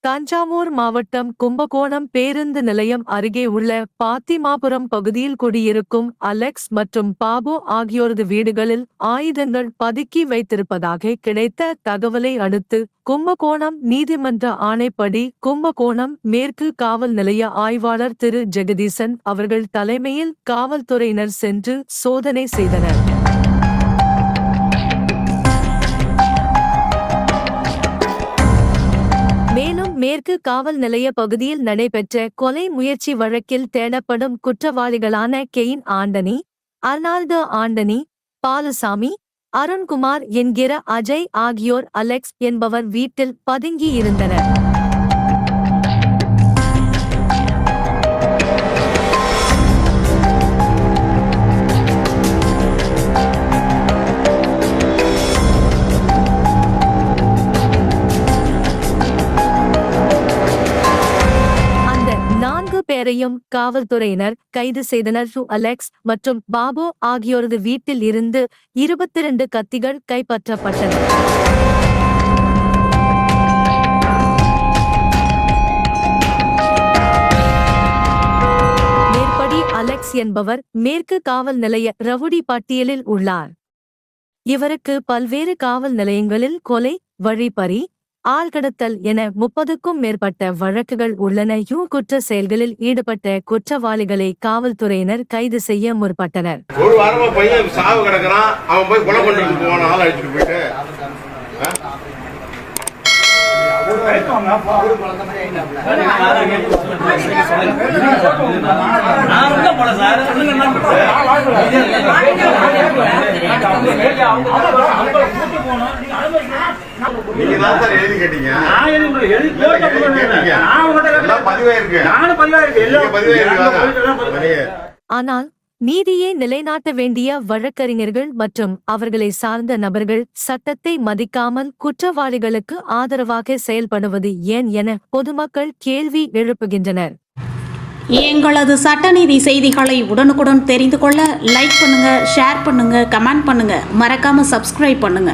தஞ்சாவூர் மாவட்டம் கும்பகோணம் பேருந்து நிலையம் அருகே உள்ள பாத்திமாபுரம் பகுதியில் குடியிருக்கும் அலெக்ஸ் மற்றும் பாபு ஆகியோரது வீடுகளில் ஆயுதங்கள் பதுக்கி வைத்திருப்பதாக கிடைத்த தகவலை அடுத்து கும்பகோணம் நீதிமன்ற ஆணைப்படி கும்பகோணம் மேற்கு காவல் நிலைய ஆய்வாளர் திரு ஜெகதீசன் அவர்கள் தலைமையில் காவல்துறையினர் சென்று சோதனை செய்தனர். மேலும் மேற்கு காவல் நிலைய பகுதியில் நடைபெற்ற கொலை முயற்சி வழக்கில் தேடப்படும் குற்றவாளிகளான கெயின் ஆண்டனி, அர்னால்டோ ஆண்டனி, பாலுசாமி, அருண்குமார் என்கிற அஜய் ஆகியோர் அலெக்ஸ் என்பவர் வீட்டில் பதுங்கி இருந்தனர். பேரையும் காவல்துறையினர் கைது செய்தனர். அலெக்ஸ் மற்றும் பாபு ஆகியோரது வீட்டில் இருந்து 22 கத்திகள் கைப்பற்றப்பட்டன. மேற்படி அலெக்ஸ் என்பவர் மேற்கு காவல் நிலைய ரவுடி பட்டியலில் உள்ளார். இவருக்கு பல்வேறு காவல் நிலையங்களில் கொலை, வழிப்பறி, ஆள்கடத்தல் என 30க்கும் மேற்பட்ட வழக்குகள் உள்ளன. குற்ற செயல்களில் ஈடுபட்ட குற்றவாளிகளை காவல்துறையினர் கைது செய்ய முற்பட்டனர். ஒரு வாரமா பையன் சாவு கிடக்குறான், அவன் போய் கொலை கொண்டு போவான், ஆள் அடிச்சுட்டு போயிட்டு நீங்க தான் சார் எழுதி கேட்டீங்க. ஆனால் நீதியை நிலைநாட்ட வேண்டிய வழக்கறிஞர்கள் மற்றும் அவர்களை சார்ந்த நபர்கள் சட்டத்தை மதிக்காமல் குற்றவாளிகளுக்கு ஆதரவாக செயல்படுவது ஏன் என பொதுமக்கள் கேள்வி எழுப்புகின்றனர். எங்களது சட்டநீதி செய்திகளை உடனுக்குடன் தெரிந்து கொள்ள லைக் பண்ணுங்க, ஷேர் பண்ணுங்க, கமெண்ட் பண்ணுங்க, மறக்காம சப்ஸ்கிரைப் பண்ணுங்க.